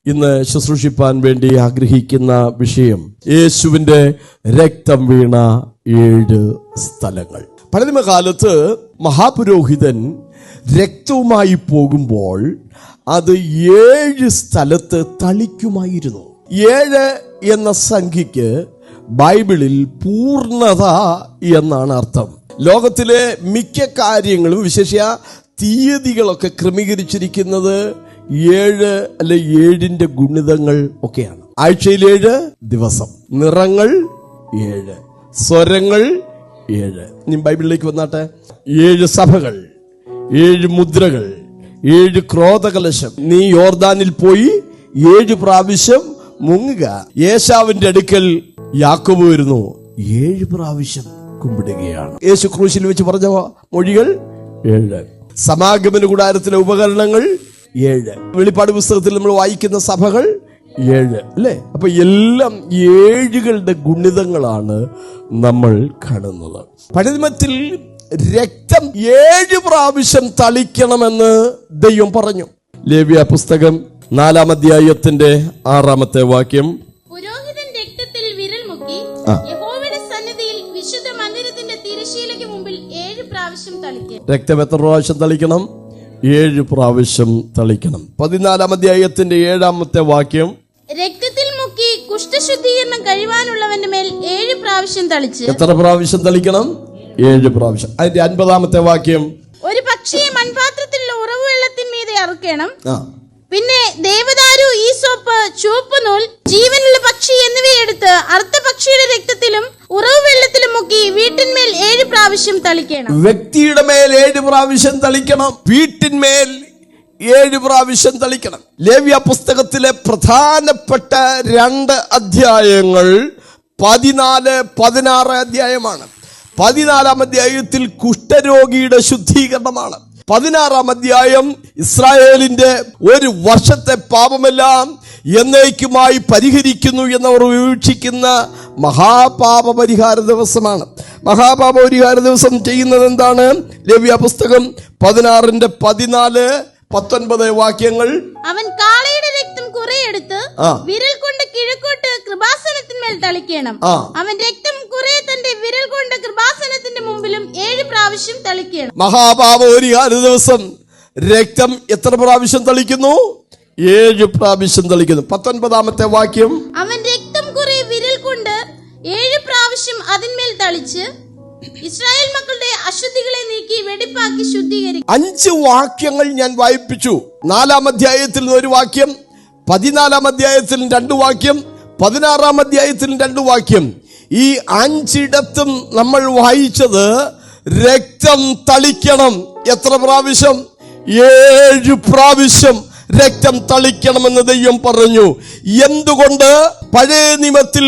ഇന്ന് ശുശ്രൂഷിപ്പാൻ വേണ്ടി ആഗ്രഹിക്കുന്ന വിഷയം യേശുവിന്റെ രക്തം വീണ 7 സ്ഥലങ്ങൾ. പഴമകാലത്ത് മഹാപുരോഹിതൻ രക്തവുമായി പോകുമ്പോൾ അത് 7 സ്ഥലത്ത് തളിക്കുമായിരുന്നു. 7 എന്ന സംഖ്യയ്ക്ക് ബൈബിളിൽ പൂർണ്ണത എന്നാണ് അർത്ഥം. ലോകത്തിലെ മിക്ക കാര്യങ്ങളും വിശേഷ തീയതികളൊക്കെ ക്രമീകരിച്ചിരിക്കുന്നത് 7 അല്ലെ 7ന്റെ ഗുണിതങ്ങൾ ഒക്കെയാണ്. ആഴ്ചയിൽ 7 ദിവസം, നിറങ്ങൾ 7, സ്വരങ്ങൾ 7. ഇനി ബൈബിളിലേക്ക് വന്നാട്ടെ. 7 സഭകൾ, 7 മുദ്രകൾ, 7 ക്രോധകലശം. നീ യോർദാനിൽ പോയി 7 പ്രാവശ്യം മുങ്ങുക. യേശാവിന്റെ അടുക്കൽ യാക്കോബ് വരുന്നു, 7 പ്രാവശ്യം കുമ്പിടുകയാണ്. യേശു ക്രൂശിൽ വെച്ച് പറഞ്ഞ മൊഴികൾ 7. സമാഗമന കൂടാരത്തിലെ ഉപകരണങ്ങൾ 7. വെളിപ്പാട് പുസ്തകത്തിൽ നമ്മൾ വായിക്കുന്ന സഭകൾ 7 അല്ലേ? അപ്പൊ എല്ലാം 7കളുടെ ഗുണിതങ്ങളാണ് നമ്മൾ കാണുന്നത്. പഴമത്തിൽ രക്തം 7 പ്രാവശ്യം തളിക്കണമെന്ന് ദൈവം പറഞ്ഞു. ലേവ്യ പുസ്തകം 4-ാം അധ്യായത്തിന്റെ 6-ാമത്തെ വാക്യം. പുരോഹിതൻ രക്തത്തിൽ വിരൽ മുക്കി യഹോവയുടെ സന്നിധിയിൽ വിശുദ്ധ മന്ദിരത്തിന്റെ തിരശ്ശീലയ്ക്ക് മുമ്പിൽ 7 പ്രാവശ്യം തളിക്കണം. രക്തം എത്ര പ്രാവശ്യം തളിക്കണം? 7 പ്രാവശ്യം തളിക്കണം. 14-ാം അധ്യായത്തിന്റെ 7-ാമത്തെ വാക്യം. രക്തത്തിൽ മുക്കി കുഷ്ഠശുദ്ധീകരണം കഴിവാനുള്ളവന്റെ മേൽ 7 പ്രാവശ്യം തളിച്ച്. എത്ര പ്രാവശ്യം തളിക്കണം? 7 പ്രാവശ്യം. അതിന്റെ 50-ാമത്തെ വാക്യം. ഒരു പക്ഷിയെ മൺപാത്രത്തിലുള്ള ഉറവ് വെള്ളത്തിന്മീതെ അറുക്കണം. പിന്നെ ദേവദാരു, ഈസോപ്പ്, ചുവപ്പ് നൂൽ, ജീവനുള്ള പക്ഷി എന്നിവയെടുത്ത് അറുത്ത പക്ഷിയുടെ രക്തത്തിലും ഉറവ് വെള്ളത്തിലും മുക്കി വീട്ടിന്മേൽ 7 പ്രാവശ്യം തളിക്കണം. വ്യക്തിയുടെ മേൽ 7 പ്രാവശ്യം തളിക്കണം. വീട്ടിന്മേൽ 7 പ്രാവശ്യം തളിക്കണം. ലേവ്യ പുസ്തകത്തിലെ പ്രധാനപ്പെട്ട 2 അധ്യായങ്ങൾ 14, 16 അധ്യായമാണ്. 14-ാം അധ്യായത്തിൽ കുഷ്ഠരോഗിയുടെ ശുദ്ധീകരണമാണ്. 16-ാം അധ്യായം ഇസ്രായേലിന്റെ 1 വർഷത്തെ പാപമെല്ലാം എന്നേക്കുമായി പരിഹരിക്കുന്നു എന്നവർ വീക്ഷിക്കുന്ന മഹാപാപ പരിഹാര ദിവസമാണ്. മഹാപാപ പരിഹാര ദിവസം ചെയ്യുന്നത് എന്താണ്? ലേവ്യ പുസ്തകം 16-ന്റെ 14, 19 വാക്യങ്ങൾ. അവൻ കാളയുടെ രക്തം കുറെ എടുത്ത് വിരൽ കൊണ്ട് കിഴക്കോട്ട് കൃപാസനത്തിന്മേൽ തളിക്കണം. അവൻ രക്തം കുറെ തന്റെ വിരൽ കൊണ്ട് കൃപാസനത്തിന്റെ മുമ്പിലും 7 പ്രാവശ്യം തളിക്കണം. മഹാപാപ പരിഹാര ദിവസം രക്തം എത്ര പ്രാവശ്യം തളിക്കുന്നു? 7 പ്രാവശ്യം തളിക്കുന്നു. 19-ാമത്തെ വാക്യം. അവൻ രക്തം കുറെ വിരൽ കൊണ്ട് 7 പ്രാവശ്യം അതിന്മേൽ തളിച്ച് ഇസ്രായേൽ മക്കളുടെ അശുദ്ധികളെ നീക്കി വെടിപ്പാക്കി ശുദ്ധീകരിക്കും. 5 വാക്യങ്ങൾ ഞാൻ വായിപ്പിച്ചു. 4-ാം അധ്യായത്തിൽ 1 വാക്യം, 14-ാം അധ്യായത്തിൽ 2 വാക്യം, 16-ാം അധ്യായത്തിൽ 2 വാക്യം. ഈ 5 നമ്മൾ വായിച്ചത് രക്തം തളിക്കണം. എത്ര പ്രാവശ്യം? 7 പ്രാവശ്യം രക്തം തളിക്കണമെന്ന് ദൈവം പറഞ്ഞു. എന്തുകൊണ്ട്? പഴയ നിയമത്തിൽ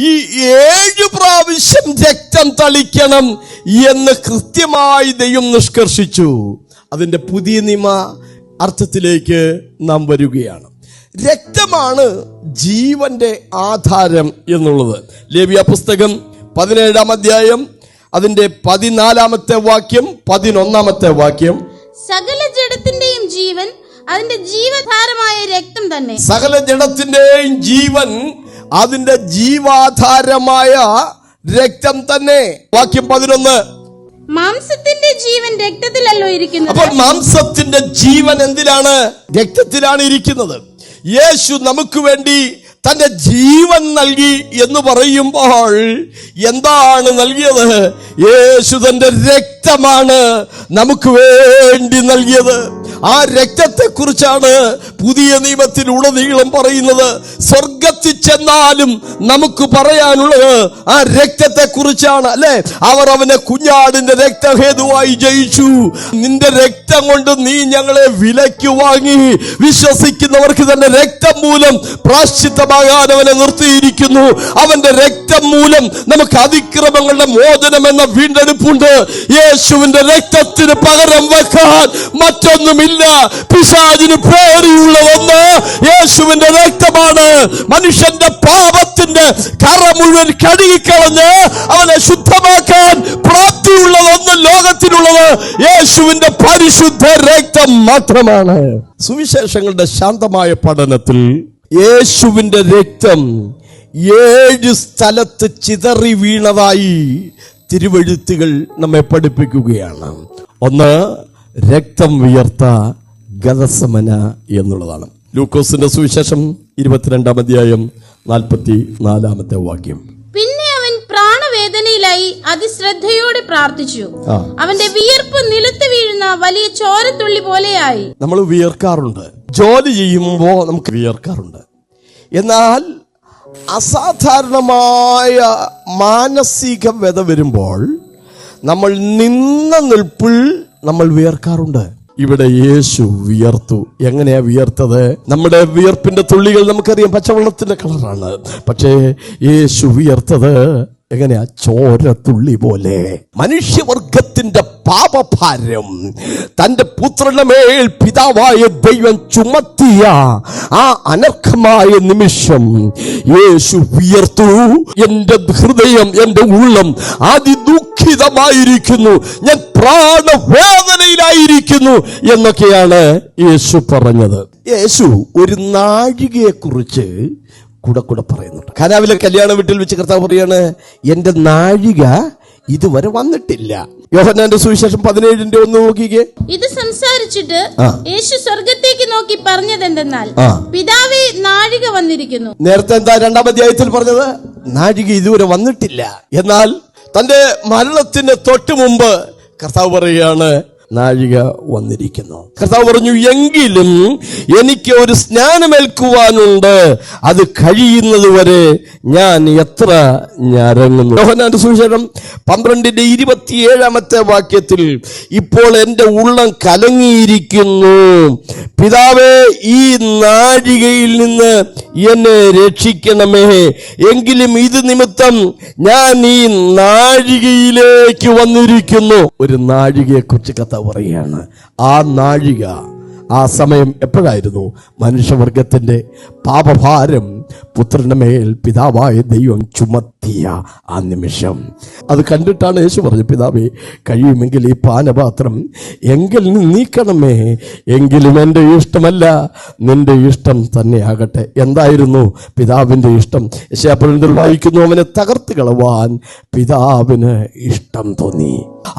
ഈ 7 പ്രാവശ്യം രക്തം തളിക്കണം എന്ന് കൃത്യമായി ദൈവം നിഷ്കർഷിച്ചു. അതിന്റെ പുതിയ നിയമ അർത്ഥത്തിലേക്ക് നാം വരികയാണ്. രക്തമാണ് ജീവന്റെ ആധാരം എന്നുള്ളത്. ലേവ്യ പുസ്തകം 17-ാം അധ്യായം അതിന്റെ 14-ാമത്തെ വാക്യം, 11-ാമത്തെ വാക്യം. സകല ജഡത്തിന്റെയും ജീവൻ അതിന്റെ ജീവധാരമായ രക്തം തന്നെ. സകല ജഡത്തിന്റെയും ജീവൻ അതിന്റെ ജീവാധാരമായ രക്തം തന്നെ. വാക്യം 11. മാംസത്തിന്റെ ജീവൻ രക്തത്തിലല്ലോ ഇരിക്കുന്നത്. അപ്പോൾ മാംസത്തിന്റെ ജീവൻ എന്തിലാണ്? രക്തത്തിലാണ് ഇരിക്കുന്നത്. യേശു നമുക്ക് വേണ്ടി തന്റെ ജീവൻ നൽകി എന്ന് പറയുമ്പോൾ എന്താണ് നൽകിയത്? യേശു തന്റെ രക്തമാണ് നമുക്ക് വേണ്ടി നൽകിയത്. ആ രക്തത്തെ കുറിച്ചാണ് പുതിയ നിയമത്തിലുടനീളം പറയുന്നത്. സ്വർഗത്തിൽ ചെന്നാലും നമുക്ക് പറയാനുള്ളത് ആ രക്തത്തെ കുറിച്ചാണ്, അല്ലെ? അവർ അവനെ കുഞ്ഞാടിന്റെ രക്തഹേതുവായി ജയിച്ചു. നിന്റെ രക്തം കൊണ്ട് നീ ഞങ്ങളെ വിലയ്ക്ക് വാങ്ങി. വിശ്വസിക്കുന്നവർക്ക് തന്നെ രക്തം മൂലം പ്രാശ്ചിത്തമാകാൻ അവനെ നിർത്തിയിരിക്കുന്നു. അവന്റെ രക്തം മൂലം നമുക്ക് അതിക്രമങ്ങളുടെ മോചനം എന്ന വീണ്ടെടുപ്പുണ്ട്. യേശുവിന്റെ രക്തത്തിന് പകരം വെക്കാൻ മറ്റൊന്നുമില്ല. പിശാചിന് പേടിയുള്ള ഒന്ന് യേശുവിന്റെ രക്തമാണ്. മനുഷ്യന്റെ പാപത്തിന്റെ കറ മുഴുവൻ കഴുകിക്കളഞ്ഞ് അവനെ ശുദ്ധമാക്കാൻ പ്രാപ്ത ശക്തിയുള്ളതൊന്നും ലോകത്തിലുള്ളത് യേശുവിന്റെ പരിശുദ്ധ രക്തം മാത്രമാണ്. സുവിശേഷങ്ങളുടെ ശാന്തമായ പഠനത്തിൽ യേശുവിന്റെ രക്തം 7 സ്ഥലത്ത് ചിതറി വീണതായി തിരുവെഴുത്തുകൾ നമ്മെ പഠിപ്പിക്കുകയാണ്. ഒന്ന്, രക്തം വിയർത്ത ഗദസമന എന്നുള്ളതാണ്. ലൂക്കോസിന്റെ സുവിശേഷം 22-ാം അധ്യായം 44-ാമത്തെ വാക്യം. പിന്നെ അവൻ പ്രാണവേദനയിലായി അതിശ്രദ്ധയോടെ പ്രാർത്ഥിച്ചു. അവന്റെ വിയർപ്പ് നിലത്ത് വീഴുന്ന വലിയ ചോരത്തുള്ളി പോലെയായി. നമ്മൾ വിയർക്കാറുണ്ട്, ജോലി ചെയ്യുമ്പോൾ നമുക്ക് വിയർക്കാറുണ്ട്. എന്നാൽ അസാധാരണമായ മാനസിക വ്യത വരുമ്പോൾ നമ്മൾ നിന്ന നിൽപ്പിൽ നമ്മൾ വിയർക്കാറുണ്ട്. ഇവിടെ യേശു വിയർത്തു. എങ്ങനെയാ വിയർത്തത്? നമ്മുടെ വിയർപ്പിന്റെ തുള്ളികൾ നമുക്കറിയാം പച്ചവെള്ളത്തിന്റെ കളറാണ്. പക്ഷേ യേശു വിയർത്തത് എങ്ങനെയാ? ചോരത്തുള്ളി പോലെ. മനുഷ്യവർഗത്തിന്റെ പാപഭാരം തന്റെ പുത്രന്റെ മേൽ പിതാവായ ദൈവം ചുമത്തിയ ആ അനർഹമായ നിമിഷം യേശു വിയർത്തു. എന്റെ ഹൃദയം, എന്റെ ഉള്ളം അതിദുഃഖിതമായിരിക്കുന്നു, ഞാൻ പ്രാണവേദനയിലായിരിക്കുന്നു എന്നൊക്കെയാണ് യേശു പറഞ്ഞത്. യേശു ഒരു നാഴികയെ കുറിച്ച് കൂടെ പറയുന്നുണ്ട്. ഖനാവിലെ കല്യാണ വീട്ടിൽ വെച്ച് കർത്താവ് പറയാണ്, എന്റെ നാഴിക ഇതുവരെ വന്നിട്ടില്ല. യോഹന്നാന്റെ സുവിശേഷം 17-ന്റെ 1 നോക്കിക്കേ. ഇത് സംസാരിച്ചിട്ട് യേശു സ്വർഗ്ഗത്തേക്ക് നോക്കി പറഞ്ഞതെന്തെന്നാൽ, പിതാവേ, നാഴിക വന്നിരിക്കുന്നു. നേരത്തെ എന്താ 2-ാം അധ്യായത്തിൽ പറഞ്ഞത്? നാഴിക ഇതുവരെ വന്നിട്ടില്ല. എന്നാൽ തന്റെ മരണത്തിന് തൊട്ട് മുമ്പ് കർത്താവ് പറയുകയാണ്, നാഴിക വന്നിരിക്കുന്നു. കർത്താവ് പറഞ്ഞു, എങ്കിലും എനിക്ക് ഒരു സ്നാനമേൽക്കുവാനുണ്ട്, അത് കഴിയുന്നത് വരെ ഞാൻ എത്ര ഞരങ്ങുന്നു. യോഹന്നാന്റെ സുവിശേഷം 12-ന്റെ 27-ാമത്തെ ഇപ്പോൾ എന്റെ ഉള്ളം കലങ്ങിയിരിക്കുന്നു, പിതാവേ, ഈ നാഴികയിൽ നിന്ന് എന്നെ രക്ഷിക്കണമേ, എങ്കിലും ഇത് നിമിത്തം ഞാൻ ഈ നാഴികയിലേക്ക് വന്നിരിക്കുന്നു. ഒരു നാഴികയെ കുറിച്ച് കഥ പറയാണ്. ആ നാഴിക, ആ സമയം എപ്പോഴായിരുന്നു? മനുഷ്യവർഗത്തിന്റെ പാപഭാരം പുത്രന്റെ മേൽ പിതാവായ ദൈവം ചുമത്തിയ ആ നിമിഷം. അത് കണ്ടിട്ടാണ് യേശു പറഞ്ഞു, പിതാവേ, കഴിയുമെങ്കിൽ ഈ പാനപാത്രം എങ്കിൽ നീക്കണമേ, എങ്കിലും എൻ്റെ ഇഷ്ടമല്ല നിന്റെ ഇഷ്ടം തന്നെ ആകട്ടെ. എന്തായിരുന്നു പിതാവിന്റെ ഇഷ്ടം? യെശയ്യാപ്രവചനത്തിൽ വായിക്കുന്നു, അവനെ തകർത്ത് കളവാൻ പിതാവിന് ഇഷ്ടം തോന്നി.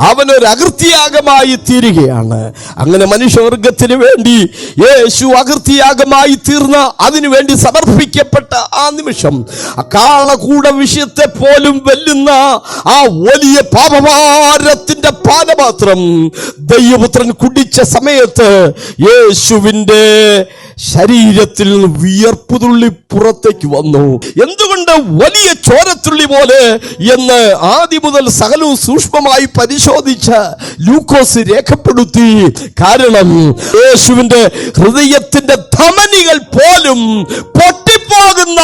അവനൊരു അകൃത്യയാഗമായി തീരുകയാണ്. അങ്ങനെ മനുഷ്യവർഗത്തിന് വേണ്ടി യേശു അകൃത്യയാഗമായി തീർന്ന, അതിനുവേണ്ടി സമർപ്പിക്കപ്പെട്ട ആ നിമിഷം, കാളകൂട വിഷയത്തെ പോലും വെല്ലുന്ന ആ വലിയ പാപഭാരത്തിന്റെ പാനപാത്രം ദൈവപുത്രൻ കുടിച്ച സമയത്ത് യേശുവിന്റെ ശരീരത്തിൽ നിന്ന് വിയർപ്പുതുള്ളി പുറത്തേക്ക് വന്നു. എന്തുകൊണ്ട് വലിയ ചോരത്തുള്ളി പോലെ എന്ന് ആദ്യം മുതൽ സകലവും സൂക്ഷ്മമായി പരിശോധിച്ച ലൂക്കോസ് രേഖപ്പെടുത്തി. കാരണം യേശുവിന്റെ ഹൃദയത്തിന്റെ ധമനികൾ പോലും പൊട്ടിപ്പോകുന്ന,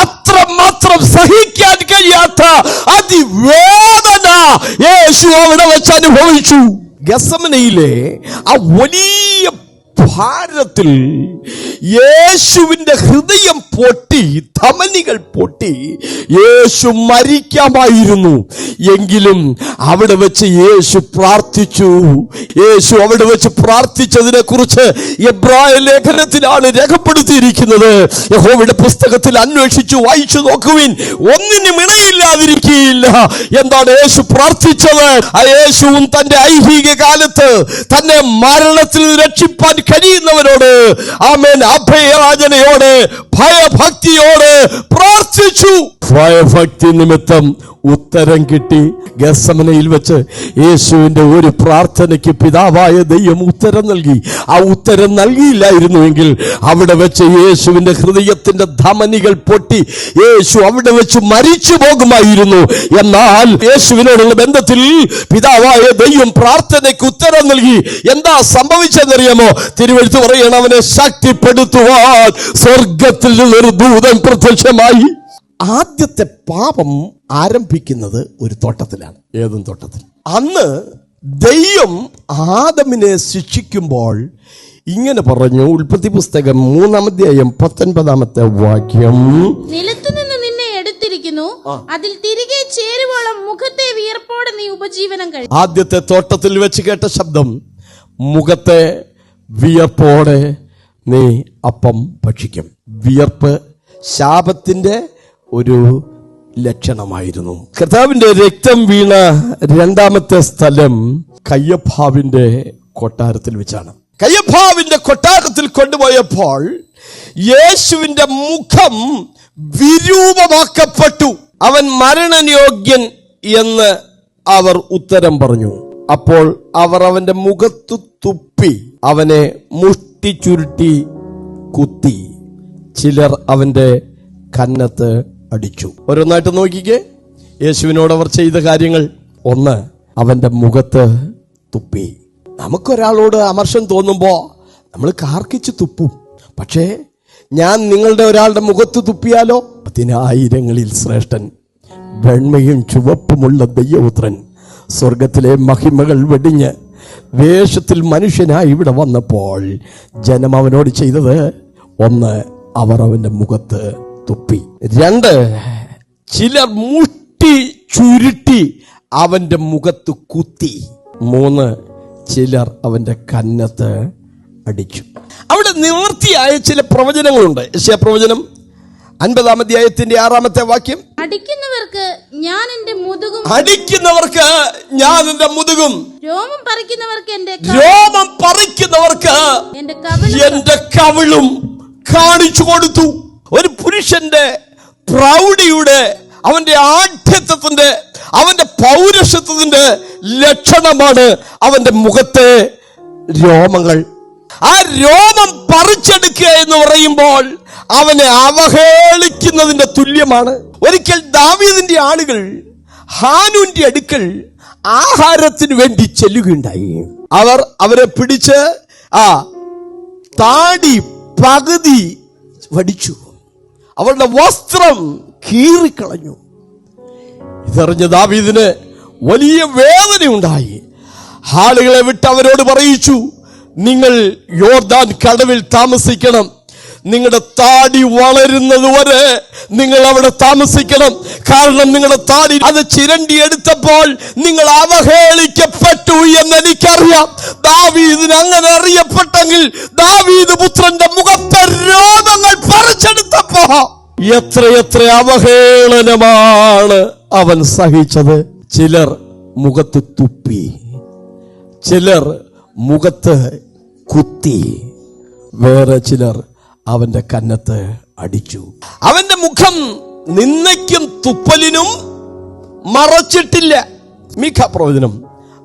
അത്രമാത്രം സഹിക്കാൻ കഴിയാത്ത അതിവേദന യേശു അവിടെ വെച്ച് അനുഭവിച്ചു. ഗസമനയിലെ ആ വലിയ ഭാരത്തിൽ യേശുവിന്റെ ഹൃദയം പൊട്ടി, ധമനികൾ പൊട്ടി, യേശു മരിക്കാമായിരുന്നു. എങ്കിലും അവിടെ വെച്ച് യേശു പ്രാർത്ഥിച്ചു. യേശു അവിടെ വെച്ച് പ്രാർത്ഥിച്ചതിനെ കുറിച്ച് എബ്രായ ലേഖനത്തിലാണ് രേഖപ്പെടുത്തിയിരിക്കുന്നത്. യഹോവയുടെ പുസ്തകത്തിൽ അന്വേഷിച്ചു വായിച്ചു നോക്കുവിൻ, ഒന്നിനും ഇണയില്ലാതിരിക്കുകയില്ല. എന്താണ് യേശു പ്രാർത്ഥിച്ചത്? ആ യേശുവും തന്റെ ഐഹിക കാലത്ത് തന്നെ മരണത്തിൽ രക്ഷിപ്പാൻ കഴിയുന്നവരോട്, ആമേൻ, അഭയയാചനയോട്, ഭയഭക്തിയോട് പ്രാർത്ഥിച്ചു. ഭയഭക്തി നിമിത്തം ഉത്തരം കിട്ടി. ഗെത്സമനയിൽ വെച്ച് യേശുവിന്റെ ഒരു പ്രാർത്ഥനയ്ക്ക് പിതാവായ ദൈവം ഉത്തരം നൽകി. ആ ഉത്തരം നൽകിയില്ലായിരുന്നുവെങ്കിൽ അവിടെ വെച്ച് യേശുവിന്റെ ഹൃദയത്തിന്റെ ധമനികൾ പൊട്ടി യേശു അവിടെ വെച്ച് മരിച്ചു പോകുമായിരുന്നു. എന്നാൽ യേശുവിനോടുള്ള ബന്ധത്തിൽ പിതാവായ ദൈവം പ്രാർത്ഥനയ്ക്ക് ഉത്തരം നൽകി. എന്താ സംഭവിച്ചെന്നറിയാമോ? തിരുവെഴുത്ത് പറയണം, അവനെ ശക്തിപ്പെടുത്തുവാൻ സ്വർഗത്തിൽ നിന്നൊരു ദൂതൻ പ്രത്യക്ഷമായി. ആദ്യത്തെ പാപം ആരംഭിക്കുന്നത് ഒരു തോട്ടത്തിലാണ്. ഏതും തോട്ടത്തിൽ. അന്ന് ദൈവം ആദമിനെ ശിക്ഷിക്കുമ്പോൾ ഇങ്ങനെ പറഞ്ഞു. ഉൽപ്പത്തി പുസ്തകം 3-ാം അധ്യായം 19-ാമത്തെ വാക്യം, നിലത്തുനിന്ന് നിന്നെ എടുത്തിരിക്കുന്നു, അതിൽ തിരികെ ചേരുവോളം മുഖത്തെ വിയർപ്പോടെ നീ ഉപജീവനം കഴിയും. ആദ്യത്തെ തോട്ടത്തിൽ വെച്ച് കേട്ട ശബ്ദം, മുഖത്തെ വിയർപ്പോടെ നീ അപ്പം ഭക്ഷിക്കും. വിയർപ്പ് ശാപത്തിന്റെ ഒരു ലക്ഷണമായിരുന്നു. കർത്താവിന്റെ രക്തം വീണ രണ്ടാമത്തെ സ്ഥലം കയ്യഫാവിന്റെ കൊട്ടാരത്തിൽ വെച്ചാണ്. കയ്യഫാവിന്റെ കൊട്ടാരത്തിൽ കൊണ്ടുപോയപ്പോൾ യേശുവിന്റെ മുഖം വിരൂപമാക്കപ്പെട്ടു. അവൻ മരണയോഗ്യൻ എന്ന് അവർ ഉത്തരം പറഞ്ഞു. അപ്പോൾ അവർ അവന്റെ മുഖത്ത് തുപ്പി അവനെ മുഷ്ടി ചുരുട്ടി കുത്തി. ചിലർ അവന്റെ കന്നത്ത് അടിച്ചു. ഓരോന്നായിട്ട് നോക്കിക്കേ. യേശുവിനോട് അവർ ചെയ്ത കാര്യങ്ങൾ. ഒന്ന്, അവന്റെ മുഖത്ത് തുപ്പി. നമുക്കൊരാളോട് അമർഷം തോന്നുമ്പോ നമ്മൾ കാർക്കിച്ച് തുപ്പും. പക്ഷേ ഞാൻ നിങ്ങളുടെ ഒരാളുടെ മുഖത്ത് തുപ്പിയാലോ? 10,000 ശ്രേഷ്ഠൻ, വെണ്മയും ചുവപ്പുമുള്ള ദൈവപുത്രൻ, സ്വർഗത്തിലെ മഹിമകൾ വെടിഞ്ഞ് വേഷത്തിൽ മനുഷ്യനായി ഇവിടെ വന്നപ്പോൾ ജനം അവനോട് ചെയ്തത്, ഒന്ന്, അവർ അവന്റെ മുഖത്ത് തുപ്പി. 2, ചിലർ മുഷ്ടി ചുരുട്ടി അവന്റെ മുഖത്ത് കുത്തി. 3, ചിലർ അവന്റെ കന്നത്ത് അടിച്ചു. അവിടെ നിവൃത്തിയായ ചില പ്രവചനങ്ങളുണ്ട്. യെശയ്യാ പ്രവചനം 50-ാം അധ്യായത്തിന്റെ 6-ാമത്തെ വാക്യം, അടിക്കുന്നവർക്ക് ഞാൻ എന്റെ മുതുകും, അടിക്കുന്നവർക്ക് ഞാൻ എന്റെ മുതുകും, രോമം പറിക്കുന്നവർക്ക് എന്റെ കവിളും കാണിച്ചു കൊടുത്തു. ഒരു പുരുഷന്റെ പ്രൗഢിയുടെ, അവന്റെ ആഢ്യത്വത്തിന്റെ, അവന്റെ പൗരുഷത്വത്തിന്റെ ലക്ഷണമാണ് അവന്റെ മുഖത്തെ രോമങ്ങൾ. ആ രോമം പറിച്ചെടുക്കുക എന്ന് പറയുമ്പോൾ അവനെ അവഹേളിക്കുന്നതിന്റെ തുല്യമാണ്. ഒരിക്കൽ ദാവീദിന്റെ ആളുകൾ ഹാനൂന്റെ അടുക്കൽ ആഹാരത്തിന് വേണ്ടി ചെല്ലുകയുണ്ടായി. അവർ അവരെ പിടിച്ച് താടി പകുതി വടിച്ചു, അവരുടെ വസ്ത്രം കീറിക്കളഞ്ഞു. ഇതറിഞ്ഞ ദാവീദിന് വലിയ വേദനയുണ്ടായി. ആളുകളെ വിട്ട് അവരോട് പറയിച്ചു, നിങ്ങൾ യോർദാൻ കടവിൽ താമസിക്കണം. നിങ്ങളുടെ താടി വളരുന്നത് വരെ നിങ്ങൾ അവിടെ താമസിക്കണം. കാരണം നിങ്ങളുടെ താടി അത് ചിരണ്ടി എടുത്തപ്പോൾ നിങ്ങൾ അവഹേളിക്കപ്പെട്ടു എന്ന് എനിക്കറിയാം. ദാവീദിന് അങ്ങനെ അറിയപ്പെട്ടെങ്കിൽ ദാവീദ് പുത്രന്റെ മുഖത്തെ രോമങ്ങൾ പറിച്ചെടുത്തപ്പോ എത്രയെത്ര അവഹേളനമാണ് അവൻ സഹിച്ചത്. ചിലർ മുഖത്ത് തുപ്പി, ചിലർ മുഖത്ത് കുത്തി, വേറെ ചിലർ അവന്റെ കന്നത്ത് അടിച്ചു. അവന്റെ മുഖം നിന്ദയ്ക്കും തുപ്പലിനും മറച്ചിട്ടില്ല. മീഖ പ്രവചനം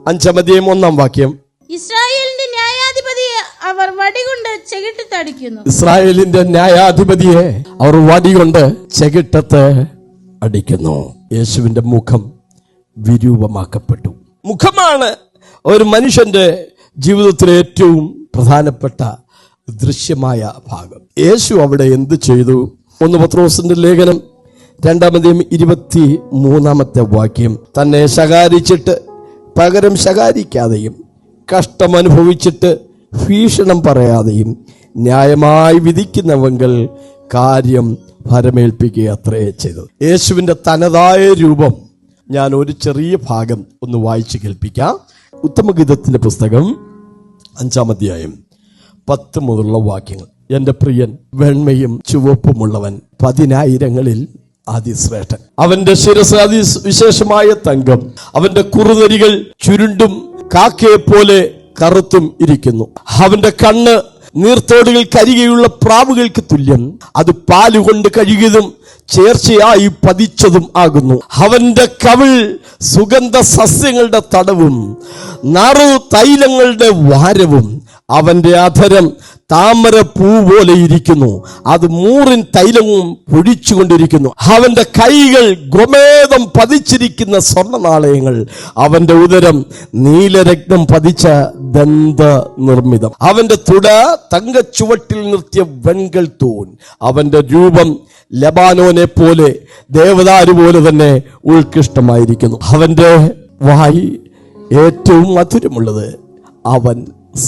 5-ാം അധ്യായം 1-ാം വാക്യം, ഇസ്രായേലിന്റെ ന്യായാധിപതിയെ അവർ വടികൊണ്ട് ചെകിട്ടത്ത് അടിക്കുന്നു. ഇസ്രായേലിന്റെ ന്യായാധിപതിയെ അവർ വടികൊണ്ട് ചെകിട്ടത്ത് അടിക്കുന്നു. യേശുവിന്റെ മുഖം വിരൂപമാക്കപ്പെട്ടു. മുഖമാണ് ഒരു മനുഷ്യന്റെ ജീവിതത്തിലെ ഏറ്റവും പ്രധാനപ്പെട്ട ദൃശ്യമായ ഭാഗം. യേശു അവിടെ എന്ത് ചെയ്തു? 1 പത്രോസിന്റെ ലേഖനം 2-ാം അധ്യായം 23-ാമത്തെ വാക്യം, തന്നെ ശകാരിച്ചിട്ട് പകരം ശകാരിക്കാതെയും കഷ്ടമനുഭവിച്ചിട്ട് ഭീഷണം പറയാതെയും ന്യായമായി വിധിക്കുന്നവങ്കൽ കാര്യം ഫലമേൽപ്പിക്കുക അത്രേ ചെയ്തത്. യേശുവിന്റെ തനതായ രൂപം ഞാൻ ഒരു ചെറിയ ഭാഗം ഒന്ന് വായിച്ചു കേൾപ്പിക്കാം. ഉത്തമഗീതത്തിന്റെ പുസ്തകം 5-ാം അധ്യായം 10 മുതലുള്ള വാക്യങ്ങൾ. എന്റെ പ്രിയൻ വെണ്മയും ചുവപ്പുമുള്ളവൻ 10,000 അതിശ്രേഷ്ഠൻ. അവന്റെ ശിരസ് അതിവിശേഷമായ തങ്കം, അവന്റെ കുറുനരികൾ ചുരുണ്ടും കാക്കയെ പോലെ കറുത്തും ഇരിക്കുന്നു. അവന്റെ കണ്ണ് നീർത്തോടുകൾ കരികെയുള്ള പ്രാവുകൾക്ക് തുല്യം, അത് പാലുകൊണ്ട് കഴുകിയതും ചേർച്ചയായി പതിച്ചതും ആകുന്നു. അവന്റെ കവിൾ സുഗന്ധ സസ്യങ്ങളുടെ തടവും നറു തൈലങ്ങളുടെ വാരവും, അവന്റെ അധരം താമര പൂ പോലെ ഇരിക്കുന്നു, അത് മൂറിൻ തൈലവും പൊഴിച്ചുകൊണ്ടിരിക്കുന്നു. അവന്റെ കൈകൾ ഗോമേദം പതിച്ചിരിക്കുന്ന സ്വർണ്ണനാളയങ്ങൾ, അവന്റെ ഉദരം നീലരത്നം പതിച്ച ദന്ത നിർമ്മിതം, അവന്റെ തുട തങ്കച്ചുവട്ടിൽ നിർത്തിയ വെൺകൽ തൂൺ, അവന്റെ രൂപം ലബാനോനെ പോലെ ദേവദാരു പോലെ തന്നെ ഉത്കൃഷ്ടമായിരിക്കുന്നു. അവന്റെ വായി ഏറ്റവും മധുരമുള്ളത്, അവൻ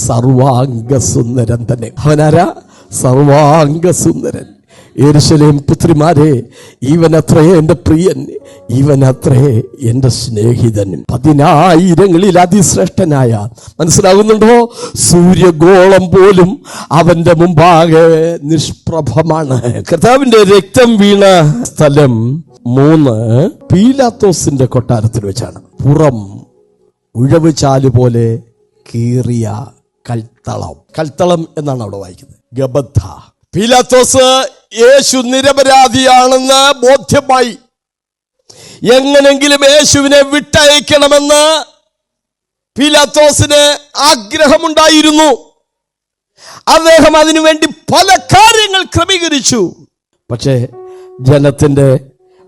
സർവാംഗസുന്ദരൻ തന്നെ. അവനാരാ? സർവാംഗസുന്ദരൻ. യെരൂശലേം പുത്രിമാരെ, ഇവനത്രേ എൻ്റെ പ്രിയൻ, ഇവനത്രേ എൻ്റെ സ്നേഹിതൻ, 10,000-ങ്ങളിൽ അതിശ്രേഷ്ഠനായ. മനസ്സിലാകുന്നുണ്ടോ? സൂര്യഗോളം പോലും അവന്റെ മുമ്പാകെ നിഷ്പ്രഭമാണ്. കർത്താവിന്റെ രക്തം വീണ സ്ഥലം 3 പീലാത്തോസിന്റെ കൊട്ടാരത്തിൽ വെച്ചാണ്. പുറം ഉഴവ് ചാല് പോലെ കീറിയ കൽത്തളം എന്നാണ് അവിടെ വായിക്കുന്നത്. ഗബദ്ധ. പീലാത്തോസ് യേശു നിരപരാധിയാണെന്ന് ബോധ്യമായി. എങ്ങനെങ്കിലും യേശുവിനെ വിട്ടയക്കണമെന്ന് പീലാത്തോസിന് ആഗ്രഹമുണ്ടായിരുന്നു. അദ്ദേഹം അതിനുവേണ്ടി പല കാര്യങ്ങൾ ക്രമീകരിച്ചു. പക്ഷേ ജനത്തിന്റെ